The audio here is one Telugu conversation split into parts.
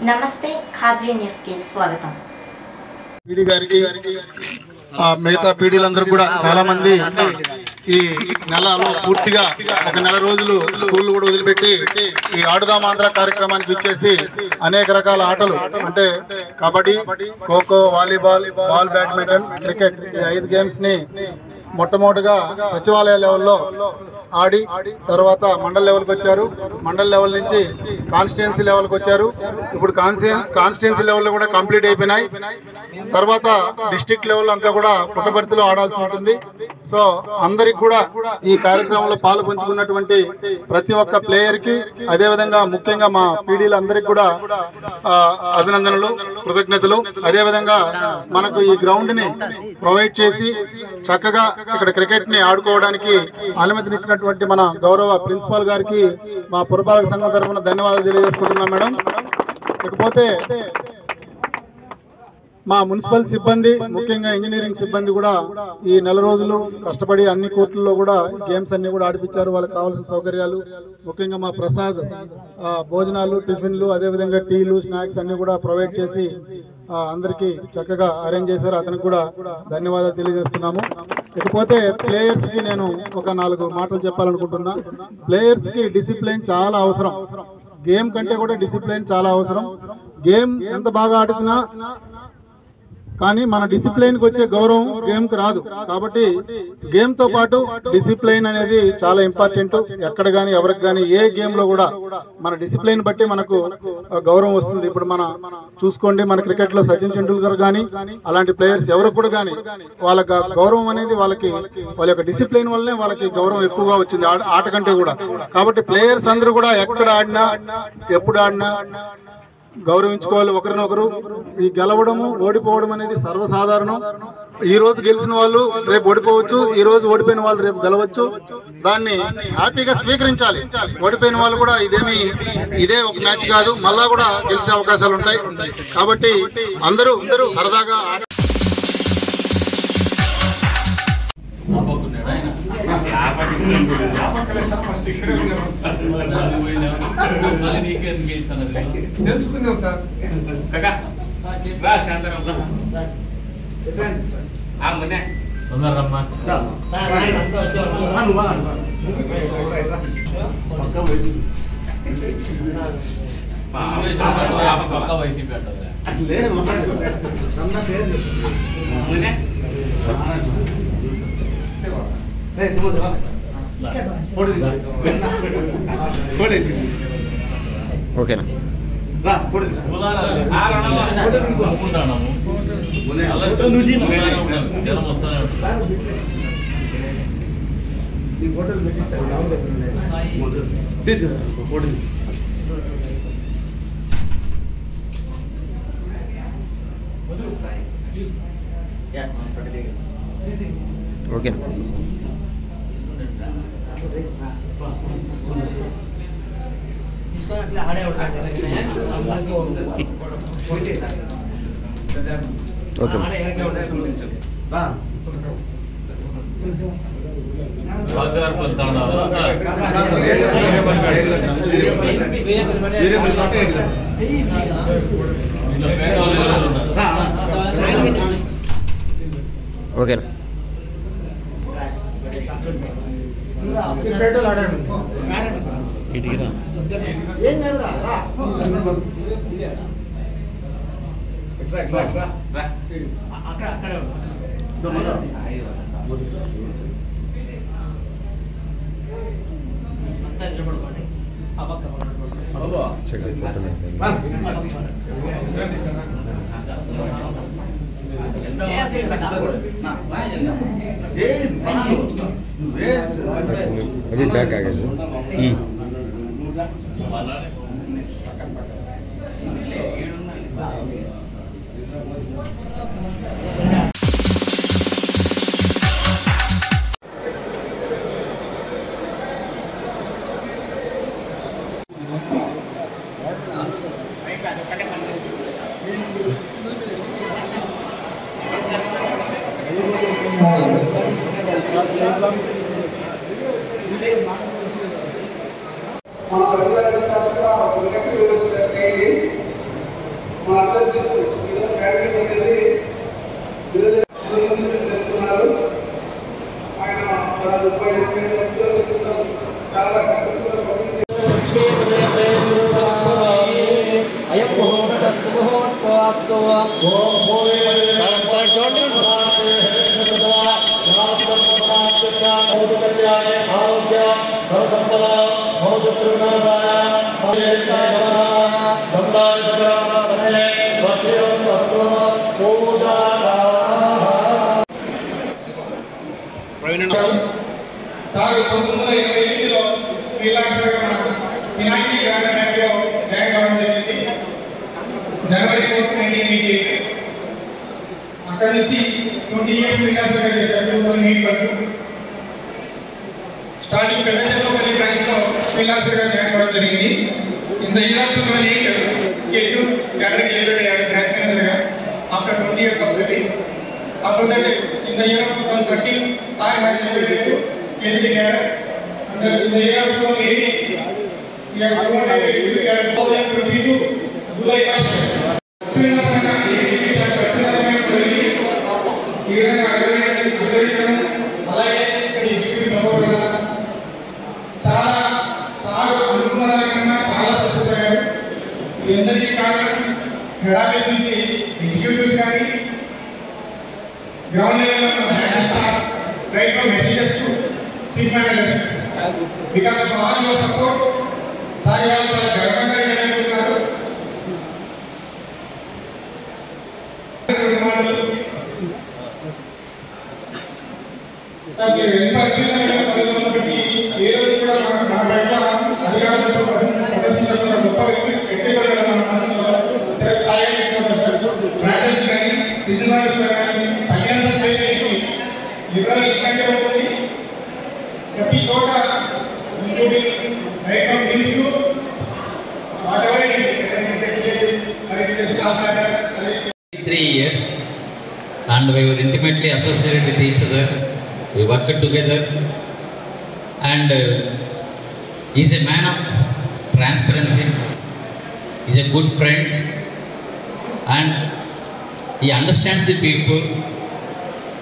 నమస్తే ఖాద్రీ న్యూస్ కి స్వాగతం. పీడీ గారికి మిగతా పీడీలందరూ కూడా చాలా మంది ఈ నెలలో పూర్తిగా ఒక నెల రోజులు స్కూల్ కూడా వదిలిపెట్టి ఈ ఆడుదాం ఆంధ్ర కార్యక్రమానికి ఇచ్చేసి అనేక రకాల ఆటలు అంటే kabaddi, kho kho, volleyball, ball badminton, cricket ఈ 5 గేమ్స్ ని మొట్టమొదటిగా సచివాలయ లెవెల్లో ఆడి తర్వాత మండల్ లెవెల్కి వచ్చారు. మండల్ లెవెల్ నుంచి కాన్స్టిట్యున్సీ లెవెల్కి వచ్చారు. ఇప్పుడు కాన్స్టిట్యున్సీ లెవెల్లో కూడా కంప్లీట్ అయిపోయినాయి. తర్వాత డిస్ట్రిక్ట్ లెవెల్ అంతా కూడా పుట్టపర్తిలో ఆడాల్సి ఉంటుంది. సో అందరికి కూడా ఈ కార్యక్రమంలో పాలు పంచుకున్నటువంటి ప్రతి ఒక్క ప్లేయర్కి అదేవిధంగా ముఖ్యంగా మా పీడీలందరికీ కూడా అభినందనలు, కృతజ్ఞతలు. అదేవిధంగా మనకు ఈ గ్రౌండ్ని ప్రొవైడ్ చేసి చక్కగా ఇక్కడ క్రికెట్ని ఆడుకోవడానికి అనుమతినిచ్చినటువంటి మన గౌరవ ప్రిన్సిపాల్ గారికి మా పురపాలక సంఘం తరఫున ధన్యవాదాలు తెలియజేసుకుంటున్నాం మేడం. ఇకపోతే మా మున్సిపల్ సిబ్బంది ముఖ్యంగా ఇంజనీరింగ్ సిబ్బంది కూడా ఈ నెల రోజులు కష్టపడి అన్ని కోర్టుల్లో కూడా గేమ్స్ అన్ని కూడా ఆడిపించారు. వాళ్ళకి కావాల్సిన సౌకర్యాలు ముఖ్యంగా మా ప్రసాద్ భోజనాలు, టిఫిన్లు, అదేవిధంగా టీలు, స్నాక్స్ అన్ని కూడా ప్రొవైడ్ చేసి అందరికీ చక్కగా అరేంజ్ చేశారు. అతనికి కూడా ధన్యవాదాలు తెలియజేస్తున్నాము. ఇకపోతే ప్లేయర్స్ కి నేను ఒక 4 మాటలు చెప్పాలనుకుంటున్నా. ప్లేయర్స్ కి డిసిప్లిన్ చాలా అవసరం. గేమ్ కంటే కూడా డిసిప్లిన్ చాలా అవసరం. గేమ్ ఎంత బాగా ఆడుతున్నా కానీ మన డిసిప్లైన్కి వచ్చే గౌరవం గేమ్కి రాదు. కాబట్టి గేమ్తో పాటు డిసిప్లైన్ అనేది చాలా ఇంపార్టెంట్. ఎక్కడ కానీ ఎవరికి కానీ ఏ గేమ్లో కూడా మన డిసిప్లైన్ బట్టి మనకు గౌరవం వస్తుంది. ఇప్పుడు మన చూసుకోండి, మన క్రికెట్లో సచిన్ టెండూల్కర్ కానీ అలాంటి ప్లేయర్స్ ఎవరికి కూడా కానీ వాళ్ళ గౌరవం అనేది వాళ్ళ యొక్క డిసిప్లైన్ వల్లనే వాళ్ళకి గౌరవం ఎక్కువగా వచ్చింది ఆట కంటే కూడా. కాబట్టి ప్లేయర్స్ అందరూ కూడా ఎక్కడ ఆడినా ఎప్పుడు ఆడినా గౌరవించుకోవాలి ఒకరినొకరు. ఈ గెలవడము ఓడిపోవడం అనేది సర్వసాధారణం. ఈ రోజు గెలిచిన వాళ్ళు రేపు ఓడిపోవచ్చు, ఈ రోజు ఓడిపోయిన వాళ్ళు రేపు గెలవచ్చు. దాన్ని హ్యాపీగా స్వీకరించాలి. ఓడిపోయిన వాళ్ళు కూడా ఇదే ఒక మ్యాచ్ కాదు, మళ్ళా కూడా గెలిచే అవకాశాలు ఉంటాయి. కాబట్టి అందరూ సరదాగా తెలుసుకుందాం సార్. ఓకేనా? ఓకేనా? ఓకేనా? ఏం కాదురా अभी बैक आ गया సార్ 1928లో శ్రీలంకలో వినాయకి గ్రామంలో జాయిన్ అవ్వడం జరిగింది. జనవరి 4, 1988. అక్కడ నుంచి 20 years శ్రీలంకగా చేశారు. 2008 వరకు స్టార్టింగ్ పెద్దచెల్లపల్లి బ్రాంచ్ లో శ్రీలంకగా జాయిన్ అవ్వడం జరిగింది. In the year 2008, K2 category elevated branch manager after 20 years of service. After that, in the year of 2013, Sai had elevated CLG cadre. And in the year of 2018, we have promoted executive cadre. 2022, July 1st. అందరికీ కారణం హెడాబేస్ నుంచి ఎగ్జిక్యూటివ్స్ కానీ గ్రౌండ్ లెవెల్లో manager staff right from messages to chief managers because of all your support sir వాళ్ళు చాలా గర్వంగా జరుగుతున్నారు. సార్ మీరు ఎంత అత్యున్నత పదవిలో పెట్టి ఏ రోజు కూడా నా పట్ల అధికారులతో ప్రదర్శించకుండా గొప్ప వ్యక్తి వ్యక్తిగతంగా మన మనసులో స్థాయి ఫ్రాంచైజ్ కానీ బిజినెస్ కానీ ఫైనాన్స్ చేసి లిబరల్ ఇన్సెంటివ్ ఉంటుంది. ప్రతి చోట including right from news what ever it is staff matter 3 years and we were intimately associated with each other. We worked together and he's a man of transparency. He's a good friend and he understands the people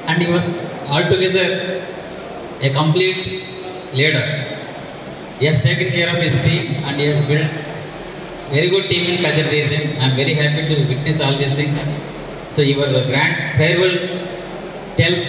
and he was altogether a complete leader. He has taken care of his team and he has built very good team in Kadir region. I am very happy to witness all these things. So your grand farewell tells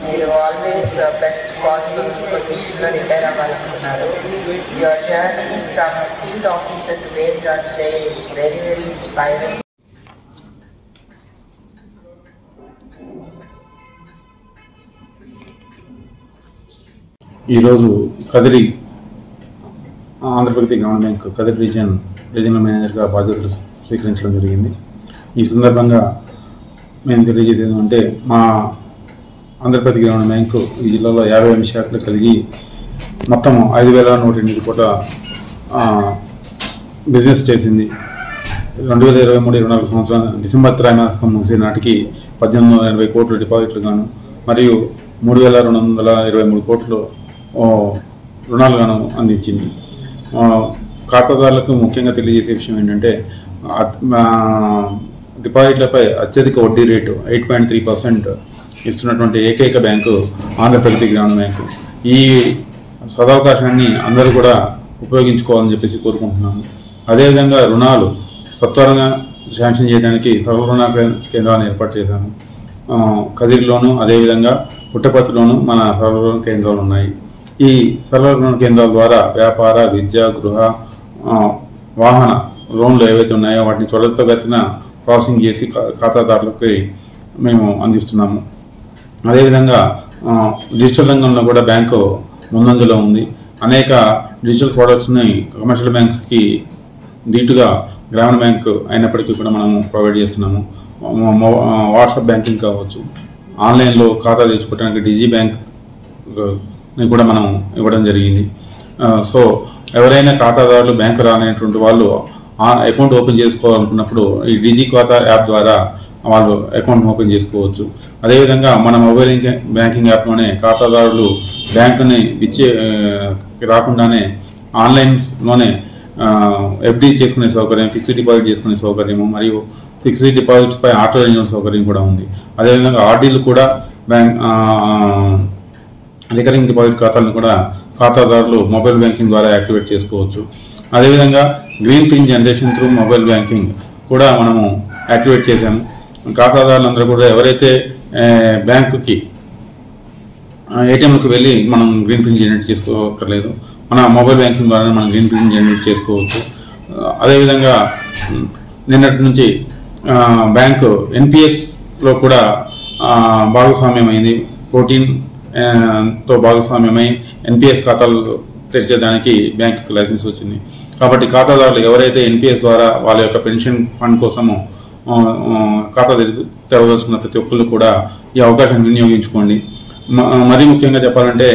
మీరు ఆల్వేస్ బెస్ట్ పాసిబుల్ పొజిషన్లో రిటైర్ అవ్వాలనుకున్నారు. Your journey from field officer to where you're today is very very inspiring. ఈరోజు కదిరి ఆంధ్రప్రదేశ్ గ్రామీణ బ్యాంక్ కదిరి రీజనల్ మేనేజర్గా బాధ్యతలు స్వీకరించడం జరిగింది. ఈ సందర్భంగా మేము తెలియజేసేది అంటే మా ఆంధ్రప్రదేశ్ గ్రామీణ బ్యాంకు ఈ జిల్లాలో 58 శాఖలు కలిగి మొత్తం 5,108 కోట్ల బిజినెస్ చేసింది. 2023-24 సంవత్సరం డిసెంబర్ త్రైమాసికం ముగిసే నాటికి 1880 కోట్ల డిపాజిట్లు గాను మరియు 3,223 కోట్లు రుణాలు గాను అందించింది. ఖాతాదారులకు ముఖ్యంగా తెలియజేసే విషయం ఏంటంటే డిపాజిట్లపై అత్యధిక వడ్డీ రేటు 8.3% ఇస్తున్నటువంటి ఏకైక బ్యాంకు ఆంధ్రప్రదేశ్ గ్రామీణ బ్యాంకు. ఈ సదవకాశాన్ని అందరూ కూడా ఉపయోగించుకోవాలని చెప్పేసి కోరుకుంటున్నాను. అదేవిధంగా రుణాలు సత్వరంగా శాంక్షన్ చేయడానికి సర్వ రుణ కేంద్రాలను ఏర్పాటు చేశాను. కదిరిలోను అదేవిధంగా పుట్టపర్తిలోను మన సర్వ రుణ కేంద్రాలు ఉన్నాయి. ఈ సర్వ రుణ కేంద్రాల ద్వారా వ్యాపార, విద్య, గృహ, వాహన లోన్లు ఏవైతే ఉన్నాయో వాటిని త్వరితగతిన ప్రాసెసింగ్ చేసి ఖాతాదారులకి మేము అందిస్తున్నాము. అదేవిధంగా డిజిటల్ రంగంలో కూడా బ్యాంకు ముందంజలో ఉంది. అనేక డిజిటల్ ప్రోడక్ట్స్ని కమర్షియల్ బ్యాంక్స్కి ధీటుగా గ్రామీణ బ్యాంకు అయినప్పటికీ కూడా మనము ప్రొవైడ్ చేస్తున్నాము. వాట్సాప్ బ్యాంకింగ్ కావచ్చు, ఆన్లైన్లో ఖాతా తెచ్చుకోవడానికి డిజీ బ్యాంక్ని కూడా మనం ఇవ్వడం జరిగింది. సో ఎవరైనా ఖాతాదారులు బ్యాంకు రానటువంటి వాళ్ళు అకౌంట్ ఓపెన్ చేసుకోవాలనుకున్నప్పుడు ఈ డిజీ ఖాతా యాప్ ద్వారా వాళ్ళు అకౌంట్ ఓపెన్ చేసుకోవచ్చు. అదేవిధంగా మన మొబైల్ బ్యాంకింగ్ యాప్లోనే ఖాతాదారులు బ్యాంకుని రాకుండానే ఆన్లైన్లోనే ఎఫ్డి చేసుకునే సౌకర్యం, ఫిక్స్డ్ డిపాజిట్ చేసుకునే సౌకర్యము మరియు ఫిక్స్డ్ డిపాజిట్స్పై ఆటో రెన్యూవల్ సౌకర్యం కూడా ఉంది. అదేవిధంగా ఆర్డీలు కూడా రికరింగ్ డిపాజిట్ ఖాతాలను కూడా ఖాతాదారులు మొబైల్ బ్యాంకింగ్ ద్వారా యాక్టివేట్ చేసుకోవచ్చు. అదేవిధంగా green pin generation through mobile banking కూడా మనము యాక్టివేట్ చేశాము. ఖాతాదారులందరూ కూడా ఎవరైతే బ్యాంకుకి ఏటీఎంకి వెళ్ళి మనం గ్రీన్ పిన్ జనరేట్ చేసుకోకర్లేదు, మన మొబైల్ బ్యాంకింగ్ ద్వారా మనం గ్రీన్ పిన్ జనరేట్ చేసుకోవచ్చు. అదేవిధంగా నిన్నటి నుంచి బ్యాంకు ఎన్పిఎస్లో కూడా భాగస్వామ్యమైంది. తో భాగస్వామ్యమై ఎన్పిఎస్ ఖాతాలు తెరిచేదానికి బ్యాంకుకి లైసెన్స్ వచ్చింది. కాబట్టి ఖాతాదారులు ఎవరైతే ఎన్పిఎస్ ద్వారా వాళ్ళ యొక్క పెన్షన్ ఫండ్ కోసము ఖాతా తెరవదలుచుకున్న ప్రతి ఒక్కళ్ళు కూడా ఈ అవకాశాన్ని వినియోగించుకోండి. మరీ ముఖ్యంగా చెప్పాలంటే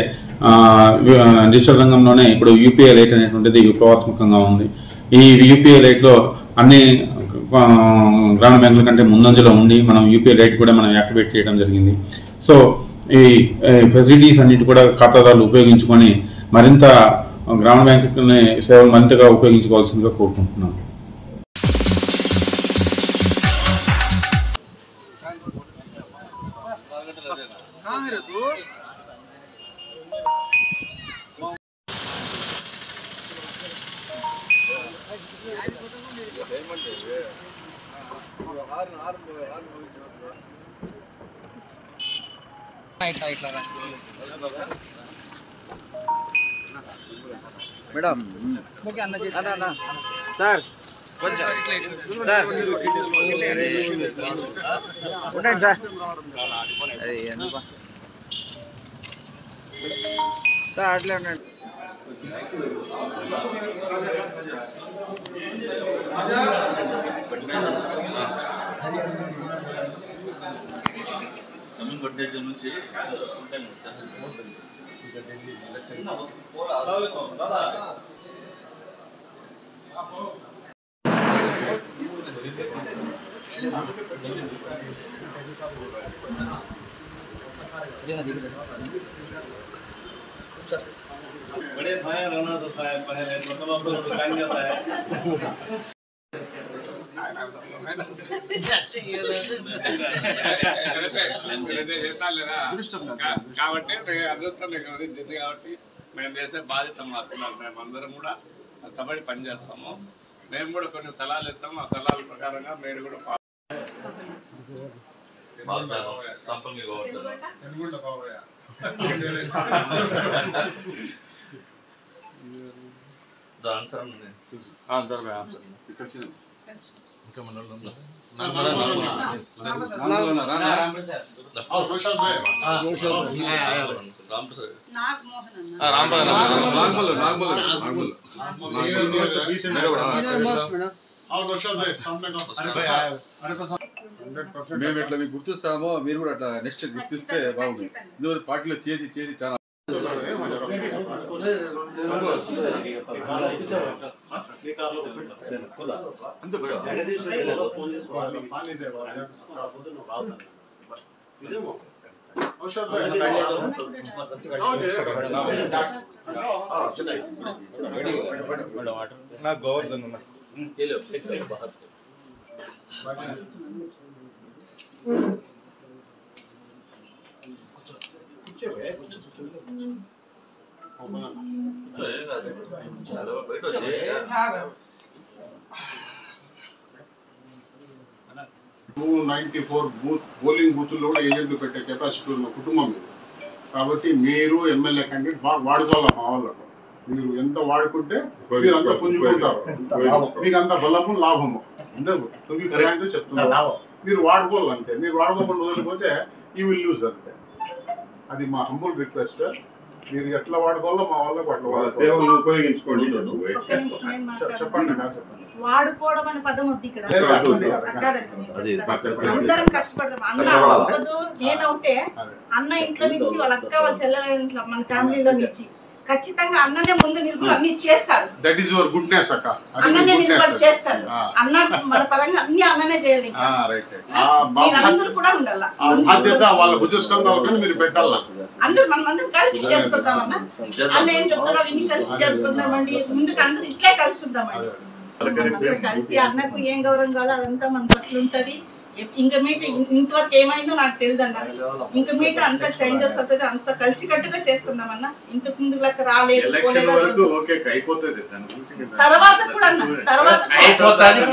డిజిటల్ రంగంలోనే ఇప్పుడు యూపీఐ లైట్ అనేటువంటిది విప్లవాత్మకంగా ఉంది. ఈ యూపీఐ లైట్లో అన్ని గ్రామీణ బ్యాంకుల కంటే ముందంజలో ఉండి మనం యూపీఐ లైట్ కూడా మనం యాక్టివేట్ చేయడం జరిగింది. సో ఈ ఫెసిలిటీస్ అన్నిటి కూడా ఖాతాదారులు ఉపయోగించుకొని మరింత గ్రామీణ బ్యాంకు సేవలు మరింతగా ఉపయోగించుకోవాల్సిందిగా కోరుకుంటున్నాను. మేడం సార్ కొంచెం సార్ ఉండండి సార్. సార్ అట్లే ఉండండి. నుంచి बड़े भाई रहना तो साहब पहले मतलब आप लोग टाइम जाता है కాబట్టి అదృష్టం గమనించింది కాబట్టి మేము చేసే బాధ్యత మాత్రం మేమందరం కూడా కష్టపడి పనిచేస్తాము. మేము కూడా కొన్ని సలహాలు ఇస్తాము. ఆ సలహాల ప్రకారంగా మీరు కూడా మేము ఇట్లా మీకు గుర్తిస్తామో మీరు కూడా అట్లా నెక్స్ట్ గుర్తిస్తే బాగుంది. ఇందువల్ల పార్టీలో చేసి చేసి చాలా నాకు గోవర్ధన్ అన్న పోలింగ్ బూతుల్లో కూడా ఏజెంట్లు పెట్టే కెపాసిటీ ఉన్న కుటుంబం ఇది. కాబట్టి మీరు ఎమ్మెల్యే క్యాండిడేట్ బాగా వాడుకోవాలి. మా వాళ్ళకు మీరు ఎంత వాడుకుంటే మీరు అంత పుంజుకుంటారు. మీకు అంత బలము లాభము అంటే చెప్తున్నారు. మీరు వాడుకోవాలి అంతే. మీరు వాడుకోకుండా వదిలిపోతే ఈ విల్ లూజ్ అంతే. అది మా హంబుల్ రిక్వెస్ట్. మీరు ఎట్లా వాడుకోవాలో మా వాళ్ళకు అట్లా సేవలు ఉపయోగించుకోండి. చెప్పండి. వాడుకోవడం అనే పదం వద్దు ఇక్కడ. అది అందరం కష్టపడదాం. అన్న అవ్వదు నేనవుతే అన్న ఇంట్లో నుంచి వాళ్ళ అక్క వాళ్ళ చెల్లెల ఇంట్లో మన ఫ్యామిలీలో నుంచి ఖచ్చితంగా అన్ననే ముందు నిలబడి అన్ని చేస్తాడు. దట్ ఈస్ యువర్ గుడ్నెస్ అక్క. అన్ననే నిలబడి చేస్తాడు. అన్న మన పరంగా అన్ని అన్ననే చేయాలి. మీరందరూ కూడా ఉండాలి. ఆ బాధ్యత వాళ్ళ భుజస్కంధాలపైన మీరు పెట్టాల. అందరూ మనమందరం కలిసి చేసుకుందామన్న. అన్న ఏం చెప్తాడో విని కలిసి చేసుకుందామండి. ముందుకు అందరూ ఇట్లే కలిసి ఉందామండి. కలిసి అన్నకు ఏం గౌరవం కావాలో అదంతా మన పట్ల ఉంటది. ఇంక మీట ఇంతవరకు ఏమైందో నాకు తెలియదు అన్న. ఇంక మీట అంతా చేంజెస్ అవుతుంది. అంత కలిసి కట్టుగా చేసుకుందామన్న. ఇంతకు ముందు లెక్క రాలేదు తర్వాత కూడా అన్న తర్వాత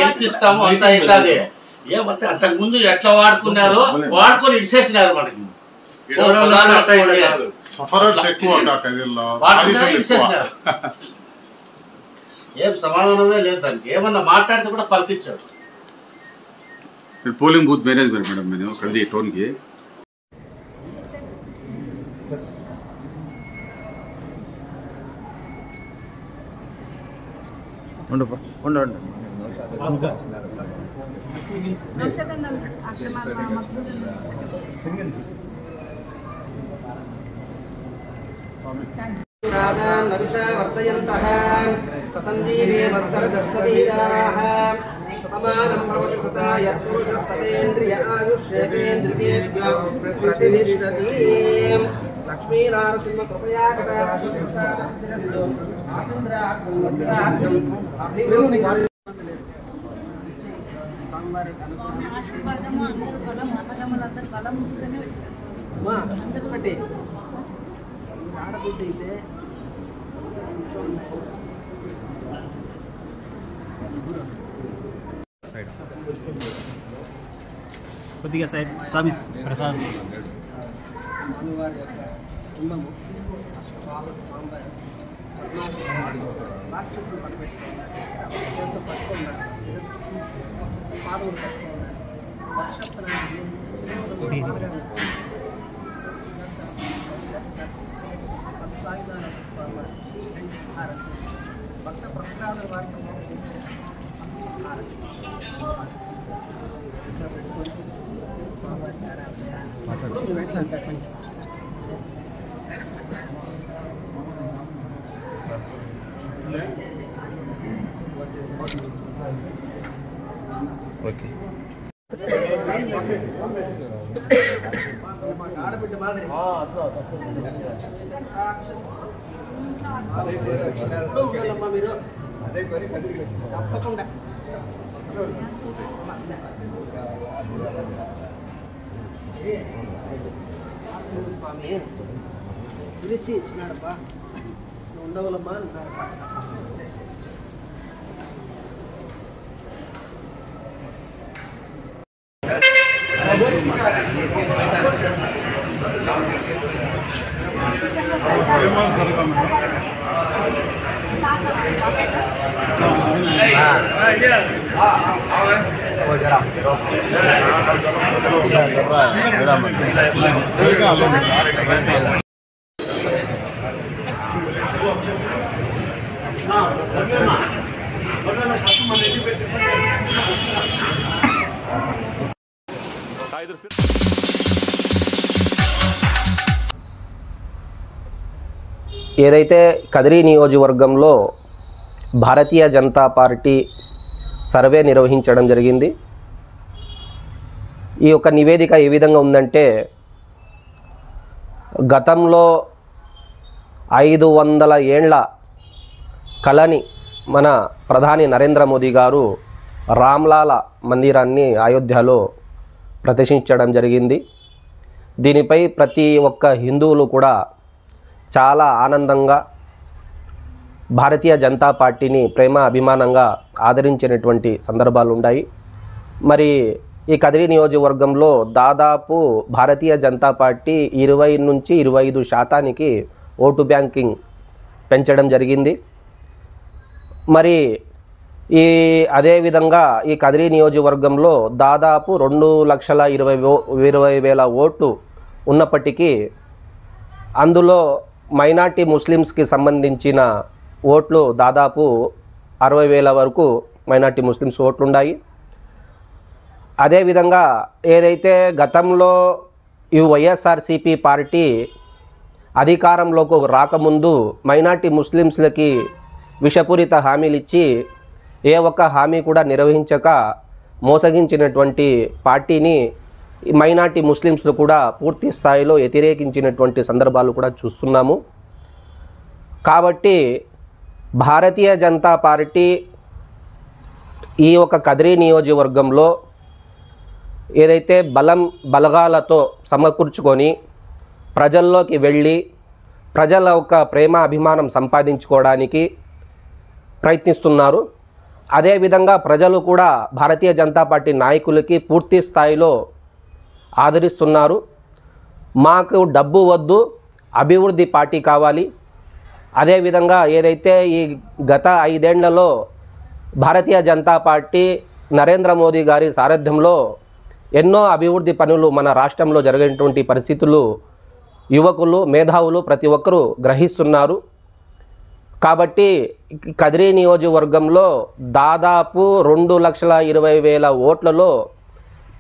గెలిపిస్తాము అంతా అవుతుంది. ఏమంటే అంతకు ముందు ఎట్లా వాడుకున్నారో వాడుకొని ఇడిసేసినారు. మనకి సఫరర్స్ ఎక్కువ ఏం సమాధానమే లేదు దానికి. ఏమన్నా మాట్లాడితే కూడా పలికించాడు. పోలింగ్ బూత్ మేనేజ్మెంట్ మేడం నేను ప్రతి టోన్కి సమానం భవతి సదాయ పురుష సతేంద్రియ ఆయుష్యేంద్రియేభ్యో ప్రతినిష్ఠతి. లక్ష్మీ నారసింహ కృపయా కటాక్షిరస్తు అభివృద్ధి ఆశీర్వాదము అందరూ బలం అన్నదమ్ములందరూ బలం ముందుగానే వచ్చారు స్వామి. అందరూ బట్టి ఆడబుద్ధి అయితే కొద్దిగా సైడ్ స్వామి ప్రసాద్ రాక్షసులు పట్టుకున్నారు. పాదవులు భక్త ప్రసాద వాటి ఓకే ఆడబిడ్డ మాదిరి మీరు తప్పకుండా స్వామి పిలిచి ఇచ్చినాడప్పా నువ్వు ఉండవలమ్మా అన్నారు. ఏదైతే కదిరి నియోజకవర్గంలో భారతీయ జనతా పార్టీ సర్వే నిర్వహించడం జరిగింది. ఈ యొక్క నివేదిక ఏ విధంగా ఉందంటే, గతంలో 500 ఏండ్ల కళని మన ప్రధాని నరేంద్ర మోదీ గారు రామ్లాల మందిరాన్ని అయోధ్యలో ప్రతిష్ఠించడం జరిగింది. దీనిపై ప్రతి ఒక్క హిందువులు కూడా చాలా ఆనందంగా భారతీయ జనతా పార్టీని ప్రేమ అభిమానంగా ఆదరించినటువంటి సందర్భాలు ఉన్నాయి. మరి ఈ కదిరి నియోజకవర్గంలో దాదాపు భారతీయ జనతా పార్టీ 20 నుంచి 25% ఓటు బ్యాంకింగ్ పెంచడం జరిగింది. మరి అదేవిధంగా ఈ కదిరి నియోజకవర్గంలో దాదాపు 2,20,000 ఓట్లు ఉన్నప్పటికీ అందులో మైనార్టీ ముస్లిమ్స్కి సంబంధించిన ఓట్లు దాదాపు 60,000 వరకు మైనార్టీ ముస్లిమ్స్ ఓట్లున్నాయి. అదేవిధంగా ఏదైతే గతంలో ఈ వైఎస్ఆర్సీపీ పార్టీ అధికారంలోకి రాకముందు మైనార్టీ ముస్లిమ్స్లకి విషపూరిత హామీలు ఇచ్చి ఏ ఒక్క హామీ కూడా నిర్వహించక మోసగించినటువంటి పార్టీని మైనార్టీ ముస్లిమ్స్లు కూడా పూర్తి స్థాయిలో వ్యతిరేకించినటువంటి సందర్భాలు కూడా చూస్తున్నాము. కాబట్టి భారతీయ జనతా పార్టీ ఈ ఒక కదిరి నియోజకవర్గంలో ఏదైతే బలగాలతో సమకూర్చుకొని ప్రజల్లోకి వెళ్ళి ప్రజల యొక్క ప్రేమ అభిమానం సంపాదించుకోవడానికి ప్రయత్నిస్తున్నారు. అదేవిధంగా ప్రజలు కూడా భారతీయ జనతా పార్టీ నాయకులకి పూర్తి స్థాయిలో ఆదరిస్తున్నారు. మాకు డబ్బు వద్దు, అభివృద్ధి పార్టీ కావాలి. అదేవిధంగా ఏదైతే ఈ గత 5 ఏళ్లలో భారతీయ జనతా పార్టీ నరేంద్ర మోదీ గారి సారథ్యంలో ఎన్నో అభివృద్ధి పనులు మన రాష్ట్రంలో జరిగినటువంటి పరిస్థితులు యువకులు మేధావులు ప్రతి ఒక్కరూ గ్రహిస్తున్నారు. కాబట్టి కదిరి నియోజకవర్గంలో దాదాపు 2,20,000 ఓట్లలో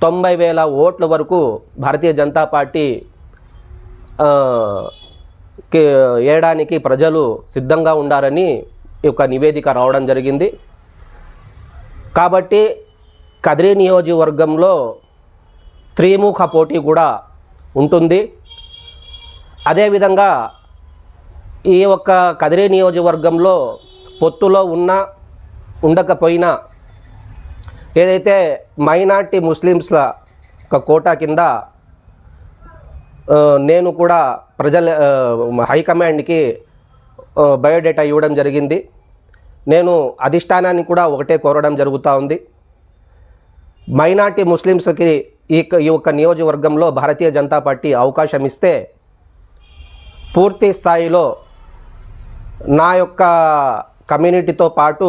90,000 ఓట్ల వరకు భారతీయ జనతా పార్టీ వేయడానికి ప్రజలు సిద్ధంగా ఉండాలని ఒక నివేదిక రావడం జరిగింది. కాబట్టి కదిరి నియోజకవర్గంలో త్రిముఖ పోటీ కూడా ఉంటుంది. అదేవిధంగా ఈ ఒక్క కదిరి నియోజకవర్గంలో పొత్తులో ఉండకపోయినా ఏదైతే మైనార్టీ ముస్లిమ్స్ల ఒక కోటా కింద నేను కూడా హైకమాండ్కి బయోడేటా ఇవ్వడం జరిగింది. నేను అధిష్టానాన్ని కూడా ఒకటే కోరడం జరుగుతూ ఉంది. మైనార్టీ ముస్లిమ్స్కి ఈ యొక్క నియోజకవర్గంలో భారతీయ జనతా పార్టీ అవకాశం ఇస్తే పూర్తి స్థాయిలో నా యొక్క కమ్యూనిటీతో పాటు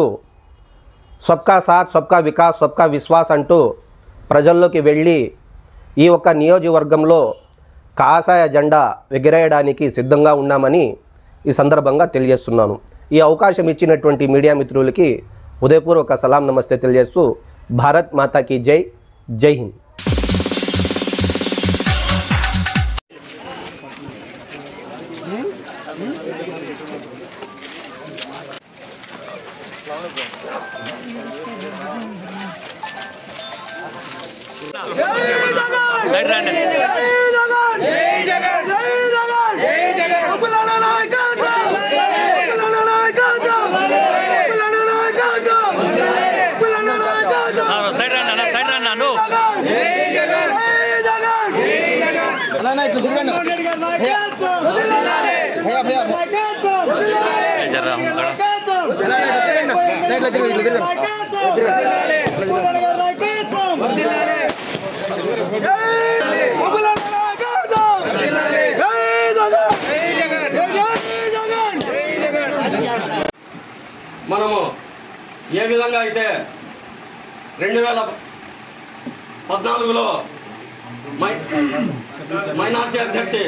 సబ్కా సాత్ సబ్కా వికాస్ సబ్కా విశ్వాస్ అంటూ ప్రజల్లోకి వెళ్ళి ఈ ఒక్క నియోజకవర్గంలో కాషాయ జెండా ఎగిరేయడానికి సిద్ధంగా ఉన్నామని ఈ సందర్భంగా తెలియజేస్తున్నాను. ఈ అవకాశం ఇచ్చినటువంటి మీడియా మిత్రులకి ఉదయపూర్వక సలాం నమస్తే తెలియజేస్తూ భారత్ మాతాకి జై, జై హింద్. మనము ఏ విధంగా అయితే 2014లో మైనార్టీ అభ్యర్థి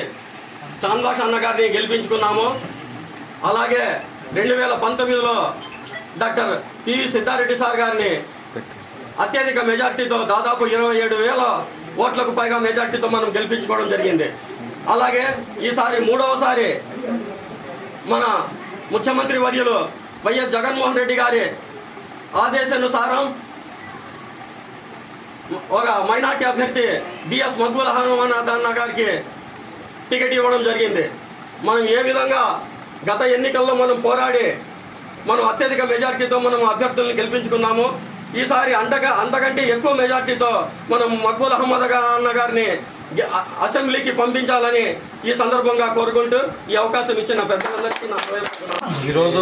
చాంద్బాష్ అన్న గారిని గెలిపించుకున్నాము, అలాగే 2019లో డాక్టర్ పివి సిద్ధారెడ్డి సార్ గారిని అత్యధిక మెజార్టీతో దాదాపు 27,000 ఓట్లకు పైగా మెజార్టీతో మనం గెలిపించుకోవడం జరిగింది. అలాగే ఈసారి 3వసారి మన ముఖ్యమంత్రి వర్యులు వైఎస్ జగన్మోహన్ రెడ్డి గారి ఆదేశానుసారం ఒక మైనార్టీ అభ్యర్థి బిఎస్ మక్బూల్ అహ్మద్ అన్న గారికి టికెట్ ఇవ్వడం జరిగింది. మనం ఏ విధంగా గత ఎన్నికల్లో మనం పోరాడి మనం అత్యధిక మెజార్టీతో మనం అభ్యర్థులను గెలిపించుకున్నాము, ఈసారి అంతకంటే ఎక్కువ మెజార్టీతో మనం మక్బూల్ అహ్మద్ అన్న గారిని అసెంబ్లీకి పంపించాలని ఈ సందర్భంగా కోరుకుంటూ ఈ అవకాశం ఇచ్చిన పెద్దలందరికీ ఈరోజు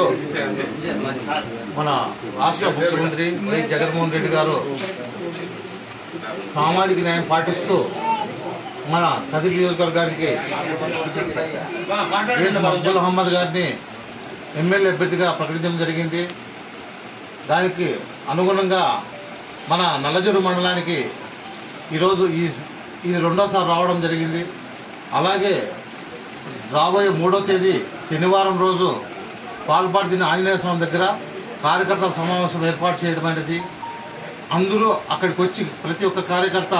మన రాష్ట్ర ముఖ్యమంత్రి వైఎస్ జగన్మోహన్ రెడ్డి గారు సామాజిక న్యాయం పాటిస్తూ మన కదిరి నియోజకవర్గానికి మక్బూల్ అహ్మద్ గారిని ఎమ్మెల్యే అభ్యర్థిగా ప్రకటించడం జరిగింది. దానికి అనుగుణంగా మన నల్లజరు మండలానికి ఈరోజు ఇది రెండోసారి రావడం జరిగింది. అలాగే రాబోయే 3వ తేదీ శనివారం రోజు పాల్పాడుతున్న ఆంజనేయ స్వామి దగ్గర కార్యకర్తల సమావేశం ఏర్పాటు చేయడం అనేది, అందరూ అక్కడికి వచ్చి ప్రతి ఒక్క కార్యకర్త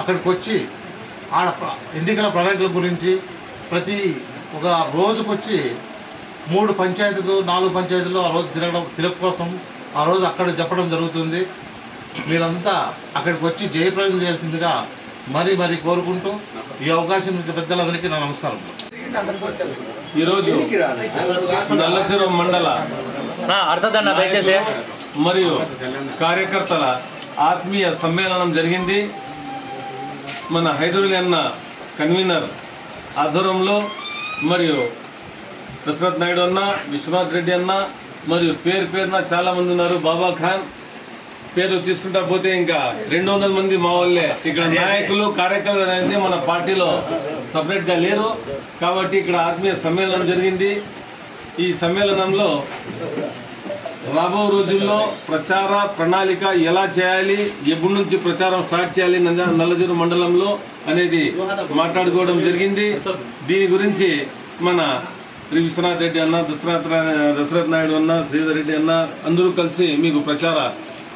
అక్కడికి వచ్చి ఆడ ఎన్నికల ప్రణాళికల గురించి ప్రతి ఒక రోజుకొచ్చి 3 పంచాయతీలు 4 పంచాయతీలు ఆ రోజు తిరగడం కోసం ఆ రోజు అక్కడ చెప్పడం జరుగుతుంది. మీరంతా అక్కడికి వచ్చి జయప్రదం చేయాల్సిందిగా మరీ కోరుకుంటూ ఈ అవకాశం ఇచ్చిన పెద్దలందరికీ నా నమస్కారం. ఈరోజు నల్లచెరు మండల మరియు కార్యకర్తల ఆత్మీయ సమ్మేళనం జరిగింది. మన హైదరాబాద్ అన్న కన్వీనర్ ఆధ్వర్యంలో మరియు దశరథ్ నాయుడు అన్న, విశ్వనాథ్ రెడ్డి అన్న మరియు పేరున చాలామంది ఉన్నారు. బాబా ఖాన్ పేరు తీసుకుంటా పోతే ఇంకా 200 మంది మా వాళ్ళే ఇక్కడ నాయకులు కార్యకర్తలు అనేది మన పార్టీలో సపరేట్గా లేరు. కాబట్టి ఇక్కడ ఆత్మీయ సమ్మేళనం జరిగింది. ఈ సమ్మేళనంలో రాబో రోజుల్లో ప్రచార ప్రణాళిక ఎలా చేయాలి, ఎప్పటి నుంచి ప్రచారం స్టార్ట్ చేయాలి నల్లజరు మండలంలో అనేది మాట్లాడుకోవడం జరిగింది. దీని గురించి మన విశ్వనాథ్ రెడ్డి అన్న, దశరథ్ నాయుడు అన్న, శ్రీధర్ రెడ్డి అన్న అందరూ కలిసి మీకు ప్రచార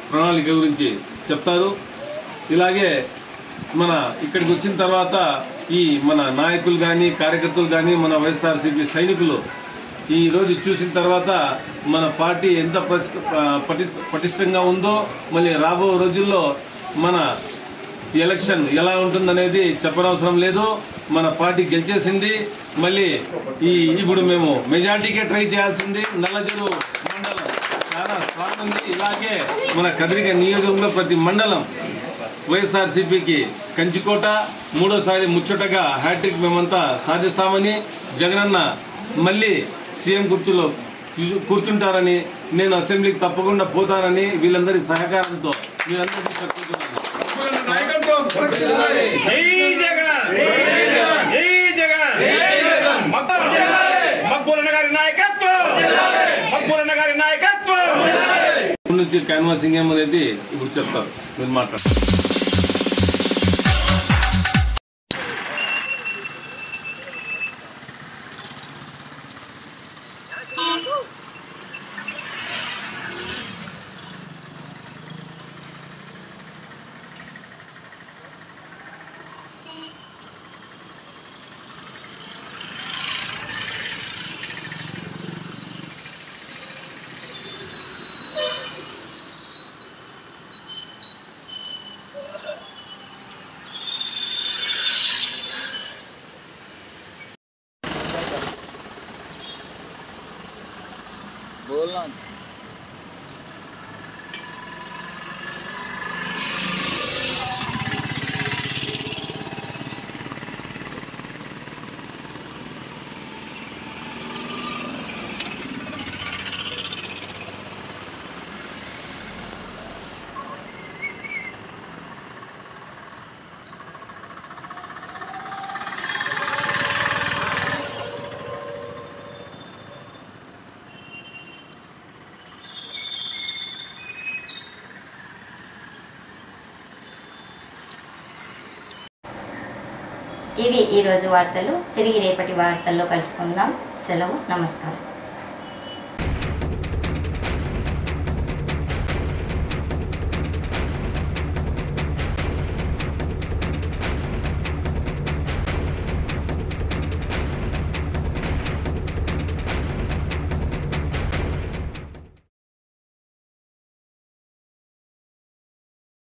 ప్రణాళిక గురించి చెప్తారు. ఇలాగే మన ఇక్కడికి వచ్చిన తర్వాత ఈ మన నాయకులు కానీ కార్యకర్తలు కానీ మన వైఎస్ఆర్సీపీ సైనికులు ఈరోజు చూసిన తర్వాత మన పార్టీ ఎంత పటిష్టంగా ఉందో, మళ్ళీ రాబో రోజుల్లో మన ఎలక్షన్ ఎలా ఉంటుందనేది చెప్పనవసరం లేదు. మన పార్టీ గెలిచేసింది. మళ్ళీ ఇప్పుడు మేము మెజార్టీకే ట్రై చేయాల్సింది. నల్లజరు మండలం చాలా స్ట్రాంగ్ ఉంది. ఇలాగే మన కదిరిక నియోజకవర్గంలో ప్రతి మండలం వైఎస్ఆర్సీపీకి కంచికోట, 3వసారి ముచ్చటగా హ్యాట్రిక్ మేమంతా సాధిస్తామని, జగనన్న మళ్ళీ సీఎం కుర్చీలో కూర్చుంటారని, నేను అసెంబ్లీకి తప్పకుండా పోతానని వీళ్ళందరి సహకారంతో మీరందరికీ చెప్పుకుంటున్నాను. నుంచి క్యాన్వాసింగ్ ఏమనేది ఇప్పుడు చెప్తారు, మీరు మాట్లాడతారు. ఇవి ఈరోజు వార్తలు. తిరిగి రేపటి వార్తల్లో కలుసుకుందాం. సెలవు, నమస్కారం.